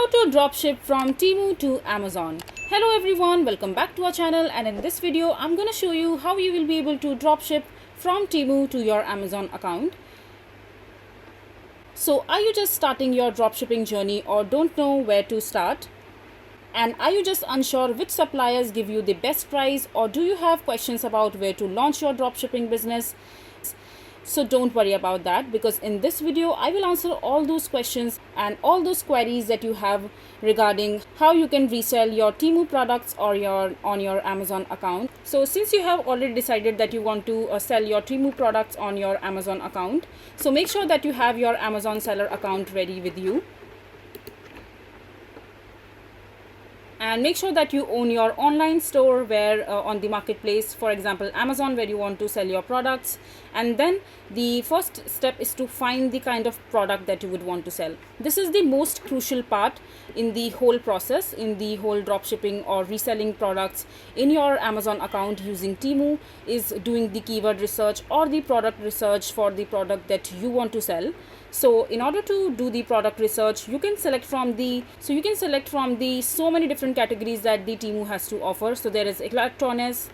How to dropship from Temu to Amazon. Hello everyone, welcome back to our channel, and in this video I'm going to show you how you will be able to dropship from Temu to your Amazon account. So are you just starting your dropshipping journey or don't know where to start? And are you just unsure which suppliers give you the best price, or do you have questions about where to launch your dropshipping business? So don't worry about that, because in this video I will answer all those questions and all those queries that you have regarding how you can resell your Temu products or on your Amazon account. So since you have already decided that you want to sell your Temu products on your Amazon account, so make sure that you have your Amazon seller account ready with you. And make sure that you own your online store where on the marketplace, for example Amazon, where you want to sell your products. And then the first step is to find the kind of product that you would want to sell. This is the most crucial part in the whole process, in the whole dropshipping or reselling products in your Amazon account using Temu, is doing the keyword research or the product research for the product that you want to sell. So in order to do the product research, you can select from the so many different categories that the Temu has to offer. So there is electronics.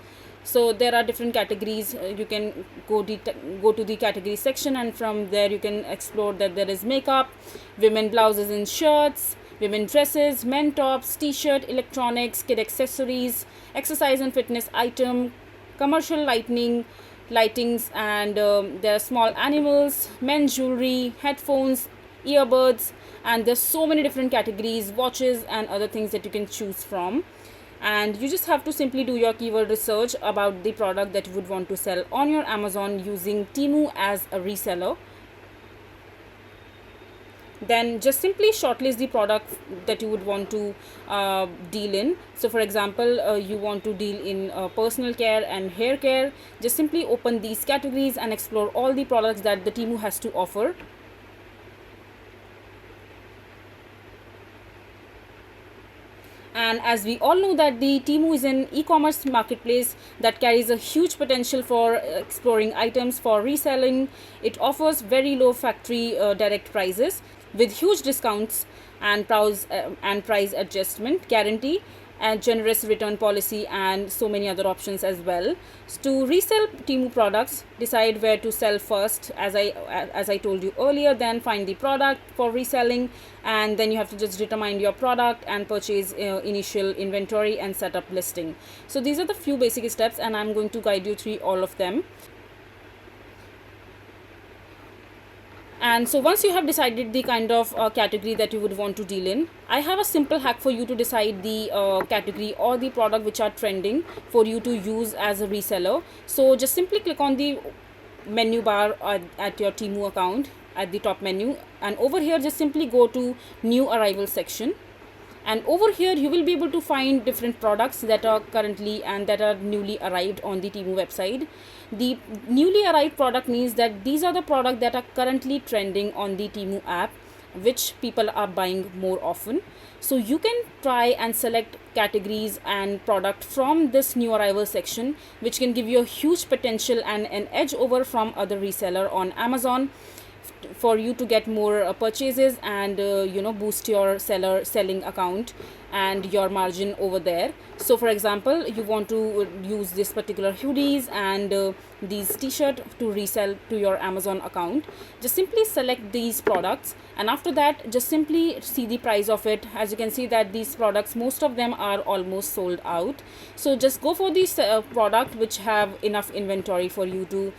So there are different categories. You can go to the category section, and from there you can explore that there is makeup, women blouses and shirts, women dresses, men tops, t-shirt, electronics, kid accessories, exercise and fitness item, commercial lightings, and there are small animals, men's jewelry, headphones, earbuds, and there's so many different categories, watches and other things that you can choose from. And you just have to simply do your keyword research about the product that you would want to sell on your Amazon using Temu as a reseller. Then just simply shortlist the product that you would want to deal in. So for example, you want to deal in personal care and hair care. Just simply open these categories and explore all the products that the Temu has to offer. And as we all know that the Temu is an e-commerce marketplace that carries a huge potential for exploring items for reselling. It offers very low factory direct prices with huge discounts and price adjustment guarantee and generous return policy, and so many other options as well. So to resell Temu products, decide where to sell first, as I told you earlier. Then find the product for reselling, and then you have to just determine your product and purchase initial inventory and set up listing. So these are the few basic steps, and I'm going to guide you through all of them. And so once you have decided the kind of category that you would want to deal in, I have a simple hack for you to decide the category or the product which are trending for you to use as a reseller. So just simply click on the menu bar at your Temu account at the top menu, and over here just simply go to new arrival section. And over here you will be able to find different products that are currently and that are newly arrived on the Temu website. The newly arrived product means that these are the products that are currently trending on the Temu app, which people are buying more often. So you can try and select categories and product from this new arrival section, which can give you a huge potential and an edge over from other reseller on Amazon, for you to get more purchases and boost your selling account and your margin over there. So for example, you want to use this particular hoodies and these t-shirt to resell to your Amazon account. Just simply select these products, and after that just simply see the price of it. As you can see that these products, most of them are almost sold out. So just go for these product which have enough inventory for you to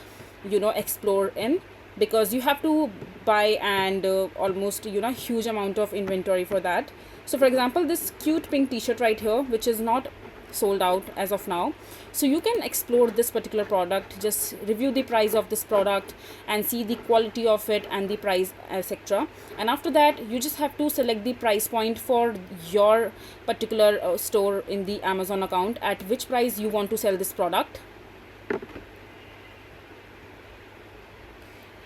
explore in, because you have to buy and almost huge amount of inventory for that. So for example, this cute pink t-shirt right here, which is not sold out as of now, so you can explore this particular product, just review the price of this product and see the quality of it and the price, etc. And after that you just have to select the price point for your particular store in the Amazon account, at which price you want to sell this product.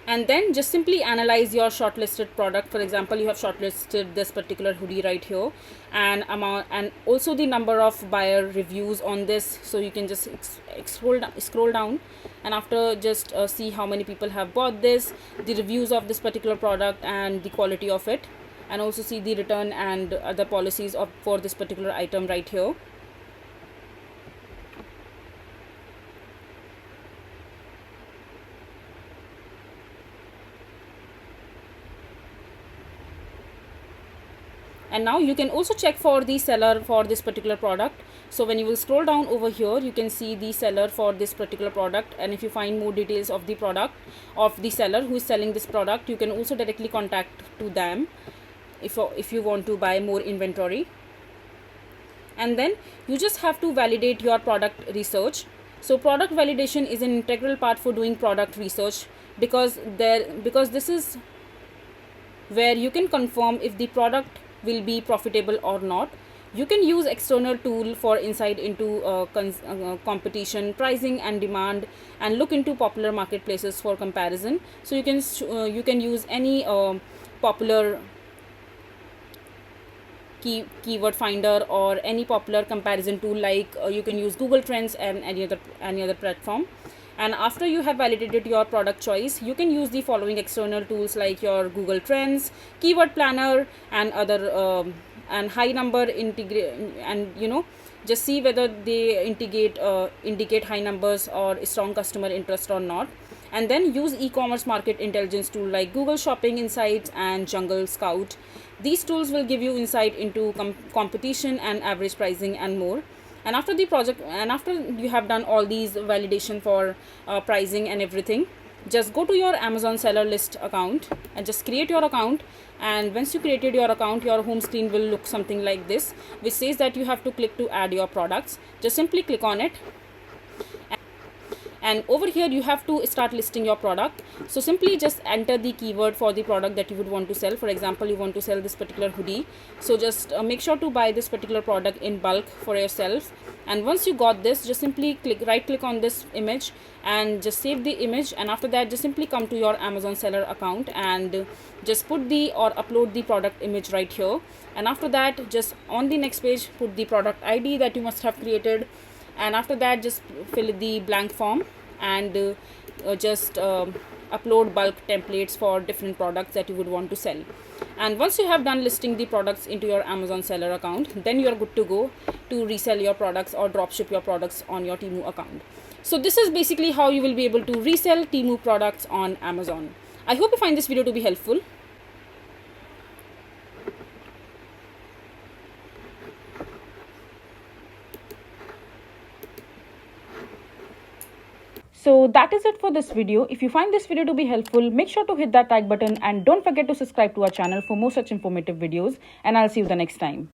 And then just simply analyze your shortlisted product. For example, you have shortlisted this particular hoodie right here, and amount, and also the number of buyer reviews on this. So you can just scroll down, and after just see how many people have bought this, the reviews of this particular product and the quality of it. and also see the return and other policies for this particular item right here. And now you can also check for the seller for this particular product. So when you will scroll down over here, you can see the seller for this particular product, and if you find more details of the product of the seller who is selling this product, you can also directly contact to them if you want to buy more inventory. And then you just have to validate your product research. So product validation is an integral part for doing product research, because this is where you can confirm if the product will be profitable or not. You can use external tool for insight into competition, pricing and demand, and look into popular marketplaces for comparison. So you can use any popular keyword finder or any popular comparison tool, like you can use Google Trends and any other platform. And after you have validated your product choice, you can use the following external tools like your Google Trends, Keyword Planner, and other and high number integrate, and just see whether they indicate high numbers or strong customer interest or not. And then use e-commerce market intelligence tool like Google Shopping Insights and Jungle Scout. These tools will give you insight into competition and average pricing and more. And after you have done all these validation for pricing and everything, just go to your Amazon seller list account and just create your account. And once you created your account, your home screen will look something like this, which says that you have to click to add your products. Just simply click on it, and over here you have to start listing your product. So simply just enter the keyword for the product that you would want to sell. For example, you want to sell this particular hoodie, so just make sure to buy this particular product in bulk for yourself. And once you got this, just simply right click on this image and just save the image. And after that, just simply come to your Amazon seller account and just upload the product image right here. And after that, just on the next page, put the product ID that you must have created. And after that, just fill the blank form and just upload bulk templates for different products that you would want to sell. And once you have done listing the products into your Amazon seller account, then you are good to go to resell your products or dropship your products on your Temu account. So this is basically how you will be able to resell Temu products on Amazon. I hope you find this video to be helpful. So that is it for this video. If you find this video to be helpful, make sure to hit that like button and don't forget to subscribe to our channel for more such informative videos, and I'll see you the next time.